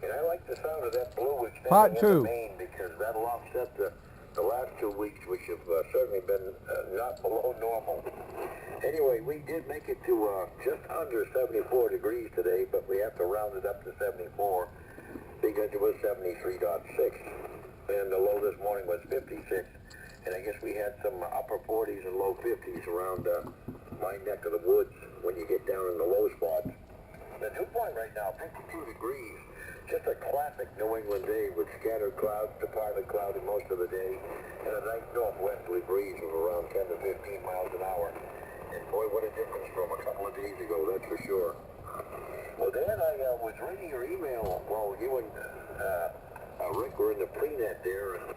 And I like the sound of that blue Part extending two. in the main because that'll offset the last 2 weeks, which have certainly been not below normal. Anyway, we did make it to just under 74 degrees today, but we have to round it up to 74 because it was 73.6. And the low this morning was 56. And I guess we had some upper 40s and low 50s around my neck of the woods when you get down in the low spots. The dew point right now, 52 degrees. Just a classic New England day with scattered clouds to partly cloudy most of the day and a nice northwesterly breeze of around 10 to 15 miles an hour. And boy, what a difference from a couple of days ago, that's for sure. Well, Dan, I was reading your email while you and Rick were in the pre-net there, and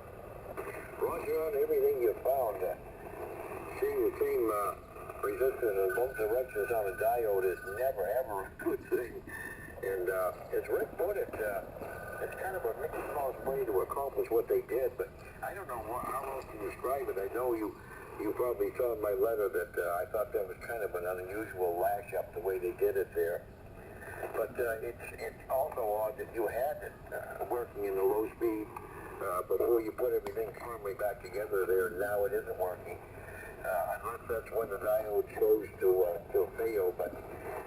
Roger, on everything you found, seeing the same resistance in both directions on a diode is never, ever a good thing. And as Rick put it, it's kind of a Mickey Mouse way to accomplish what they did, but I don't know how else to describe it. I know you probably saw in my letter that I thought that was kind of an unusual lash up the way they did it there. But it's also odd that you had it working in the low speed, but before you put everything firmly back together there, now it isn't working. Unless that's when the diode chose to fail, but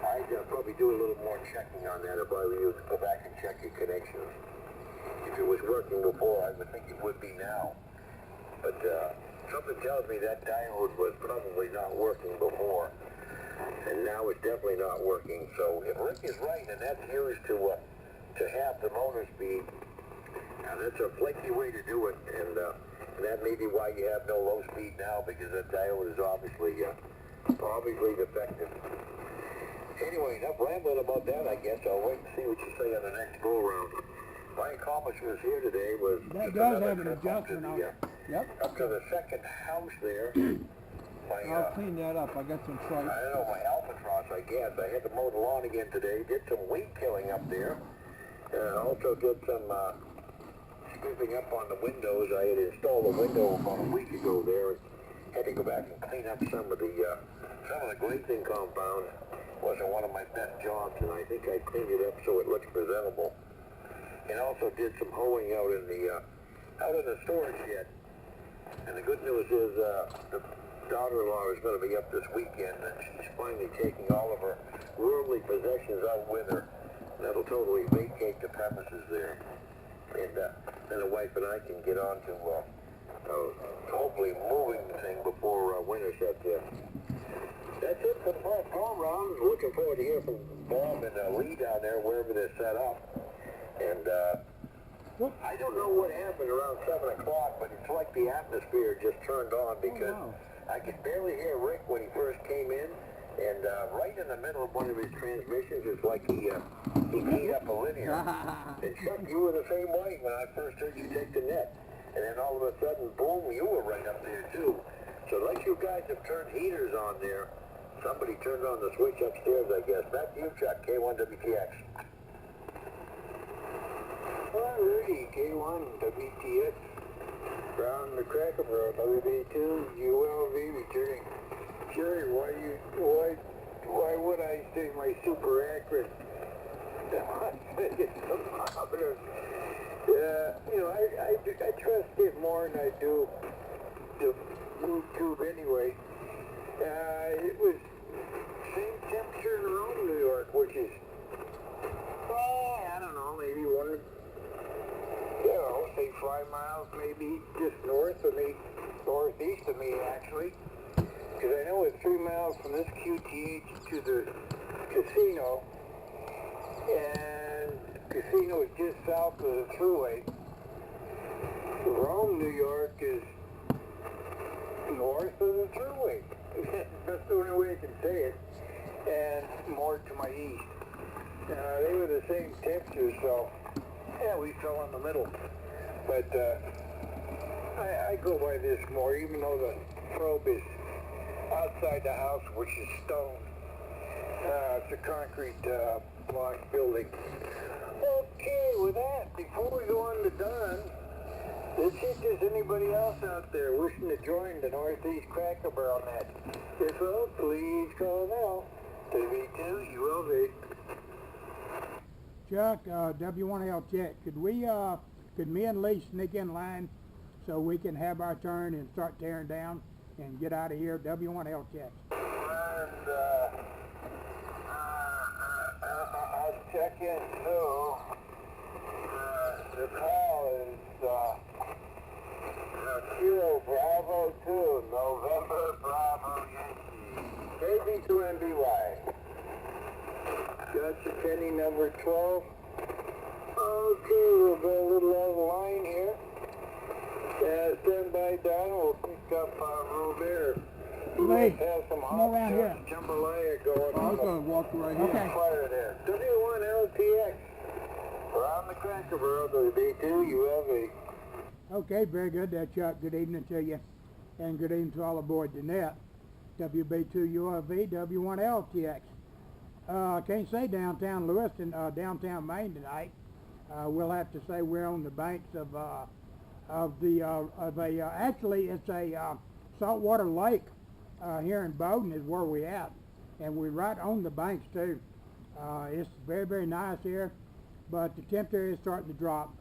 I'd probably do a little more checking on that if I were you, to go back and check your connections. If it was working before, I would think it would be now. But something tells me that diode was probably not working before, and now it's definitely not working. So if Rick is right, and that's used to half the motor speed, that's a flaky way to do it, and that may be why you have no low speed now, because that diode is obviously defective. Anyway, enough rambling about that, I guess. I'll wait and see what you say on the next go-around. My accomplishments here today was That does have an adjustment on it. Yep. Up to the second house there. I'll clean that up. I got some trouble. I don't know, my albatross, I guess. I had to mow the lawn again today. Did some weed killing up there. Also did some scooping up on the windows. I had installed a window about a week ago there. Had to go back and clean up some of the glazing compound. Wasn't one of my best jobs, and I think I cleaned it up so it looks presentable. And also did some hoeing out in the storage shed. And the good news is the daughter-in-law is going to be up this weekend, and she's finally taking all of her worldly possessions out with her. That'll totally vacate the premises there. And then the wife and I can get on to hopefully moving the thing before winter sets in. That's it for the first go-around. Looking forward to hearing from Bob and Lee down there, wherever they're set up. And I don't know what happened around 7 o'clock, but it's like the atmosphere just turned on, because I could barely hear Rick when he first came in. And right in the middle of one of his transmissions, it's like he keyed up a linear. And Chuck, you were the same way when I first heard you take the net. And then all of a sudden, boom, you were right up there too. So unless you guys have turned heaters on there, somebody turned on the switch upstairs, I guess. Back to you, Chuck, K1WTX. Alrighty, K1WTX. Round the Cracker Barrel, WB2, ULV returning. Jerry, why would I say my super accurate? I trust it more than I do the YouTube anyway. It was same temperature in Rome, New York, which is, I don't know, maybe say 5 miles, maybe just north of me, northeast of me, actually. Because I know it's 3 miles from this QTH to the casino, and the casino is just south of the thruway. Rome, New York is north of the thruway. That's the only way I can say it, and more to my east. They were the same temperature, so yeah, we fell in the middle. But I go by this more, even though the probe is outside the house, which is stone. It's a concrete block building. Okay, with that, before we go on to Don, let's see if there's anybody else out there wishing to join the Northeast Cracker Barrel Net. If so, please call now. WB2 ULV. Chuck, W1LTX, could me and Lee sneak in line so we can have our turn and start tearing down and get out of here? W1LTX. And I'll check in too. The call is Kilo Bravo 2, November Bravo Yankee. KB2NBY. Got your penny number 12. Okay, we'll go a little out of the line here. Stand by, Don. We'll pick up Robert. Lee, have some come around here. jambalaya going on. I was going to walk right here. Okay. Fire there. W1LTX. Around the Cracker Barrel, WB2, ULV. Okay, very good there, Chuck. Good evening to you. And good evening to all aboard the net. WB2ULV, W1LTX. I can't say downtown Lewiston, downtown Maine tonight. We'll have to say we're on the banks actually it's a saltwater lake here in Bowdoin is where we're at. And we're right on the banks too. It's very, very nice here, but the temperature is starting to drop.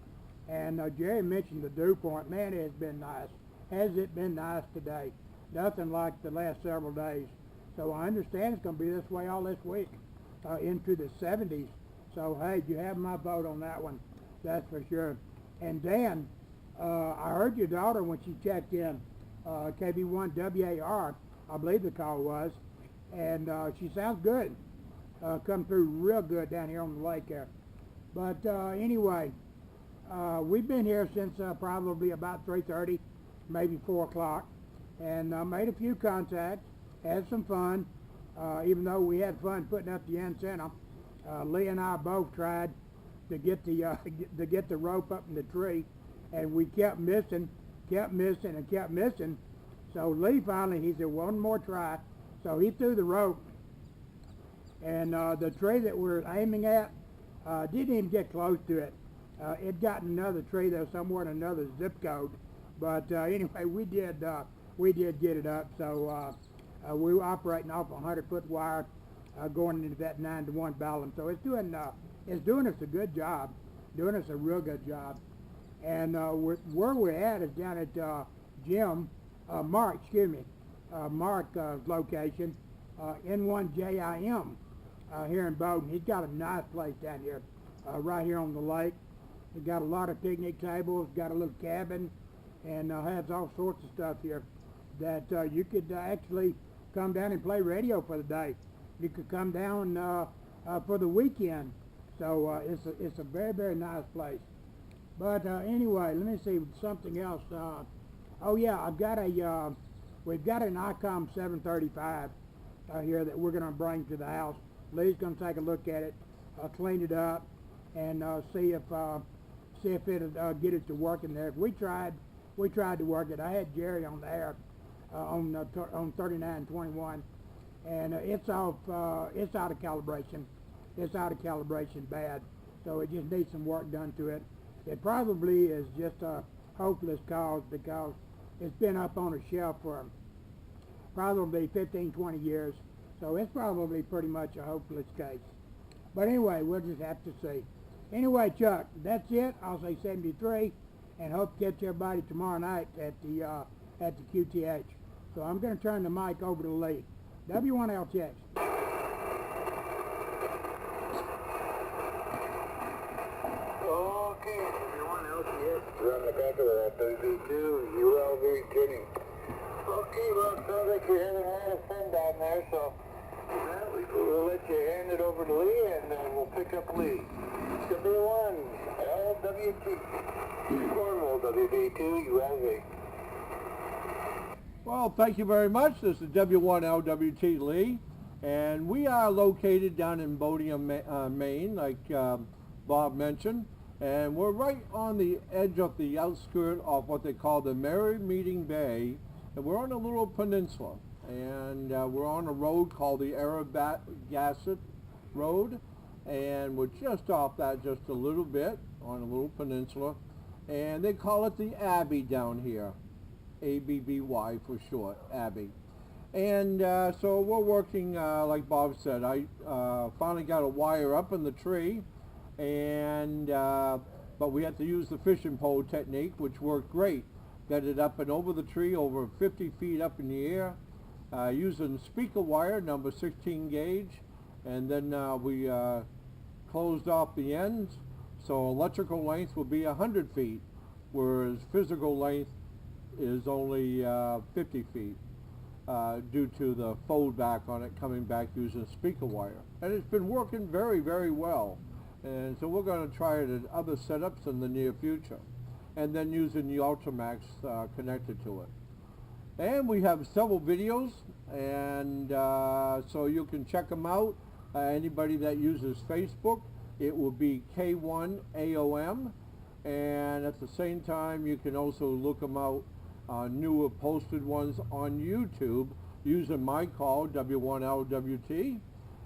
And Jerry mentioned the dew point. Man, it has been nice. Has it been nice today? Nothing like the last several days. So I understand it's going to be this way all this week, into the 70s. So, hey, you have my vote on that one. That's for sure. And Dan, I heard your daughter when she checked in, KB1WAR, I believe the call was, and she sounds good. Come through real good down here on the lake there. But anyway, we've been here since probably about 3:30, maybe 4 o'clock, and made a few contacts, had some fun, even though we had fun putting up the antenna. Lee and I both tried to get the rope up in the tree, and we kept missing. So Lee finally, he said, one more try. So he threw the rope, and the tree that we're aiming at didn't even get close to it. It got in another tree there somewhere in another zip code. But anyway, we did get it up. So we were operating off a 100-foot wire going into that 9-to-1 balance. So it's doing us a good job, doing us a real good job. And where we're at is down at Mark's location, N1JIM here in Bowdoin. He's got a nice place down here, right here on the lake. He's got a lot of picnic tables, got a little cabin, and has all sorts of stuff here that you could actually come down and play radio for the day. You could come down for the weekend. So it's a very, very nice place. But anyway, let me see something else. Oh yeah, we've got an ICOM 735 here that we're going to bring to the house. Lee's going to take a look at it, clean it up, and see if it'll get it to working there. We tried to work it. I had Jerry on the air on 3921, and it's out of calibration. It's out of calibration bad, so it just needs some work done to it. It probably is just a hopeless cause because it's been up on a shelf for probably 15, 20 years. So it's probably pretty much a hopeless case. But anyway, we'll just have to see. Anyway, Chuck, that's it. I'll say 73, and hope to catch everybody tomorrow night at the QTH. So I'm going to turn the mic over to Lee. W1LTX. Okay, W1LTX. Run the back of the WB2, ULV tuning. Okay, well, it sounds like you're having a lot of fun down there, so we'll let you hand it over to Lee, and we'll pick up Lee. W1, LWT, Cornwall, WB2, ULV. Well, thank you very much. This is W1LWT Lee, and we are located down in Bowdoin, Maine, like Bob mentioned, and we're right on the edge of the outskirt of what they call the Merry Meeting Bay, and we're on a little peninsula, and we're on a road called the Arabasset Road, and we're just off that just a little bit on a little peninsula, and they call it the Abbey down here. ABBY for short, Abbey. And so we're working, like Bob said, I finally got a wire up in the tree, and but we had to use the fishing pole technique, which worked great. Got it up and over the tree, over 50 feet up in the air, using speaker wire, number 16 gauge, and then we closed off the ends, so electrical length will be 100 feet, whereas physical length is only 50 feet. Due to the fold back on it coming back using speaker wire. And it's been working very, very well. And so we're going to try it at other setups in the near future. And then using the Ultramax connected to it. And we have several videos, and so you can check them out. Anybody that uses Facebook, it will be K1AOM. And at the same time, you can also look them out, newer posted ones on YouTube using my call, W1LWT,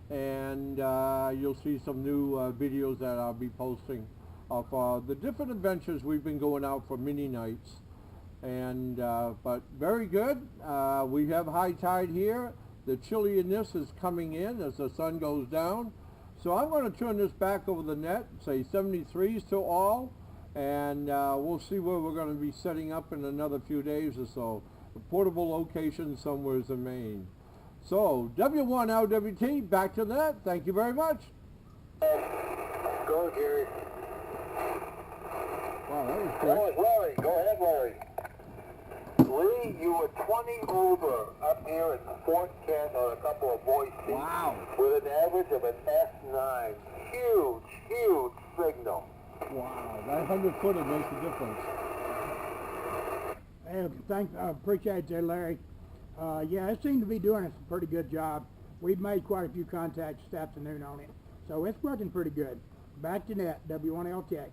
and you'll see some new videos that I'll be posting of the different adventures we've been going out for mini nights. And but very good. We have high tide here. The chilliness is coming in as the sun goes down. So I'm going to turn this back over the net, say 73s to all. And we'll see where we're going to be setting up in another few days or so. A portable location somewhere in Maine. So, W1LWT, back to that. Thank you very much. Go, Jerry. Wow, that was That quick. was Larry. Go ahead, Larry. Lee, you were 20 over up here in the Fort Kent on a couple of boys' teams. Wow. With an average of an S9. Huge, huge signal. Wow, that 100-footer makes a difference. Hey, appreciate that, Larry. Yeah, it seemed to be doing a pretty good job. We've made quite a few contacts this afternoon on it, so it's working pretty good. Back to net, W1LTX.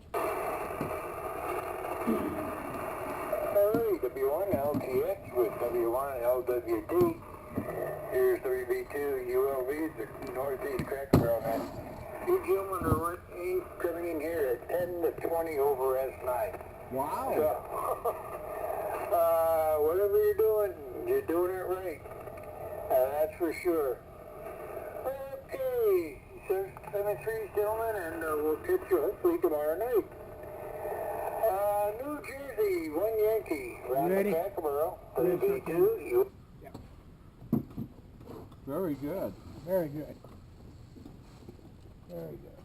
Alright, W1LTX with W1LWT. Here's 3B2 ULVs, the Northeast Cracker Barrel man. You gentlemen are coming in here at 10 to 20 over S9. Wow. So, whatever you're doing it right. That's for sure. Okay, so 73, gentlemen, and we'll catch you hopefully tomorrow night. New Jersey, one Yankee, round the Cracker Barrel. 3B2, you. Very good. Very good. Very good.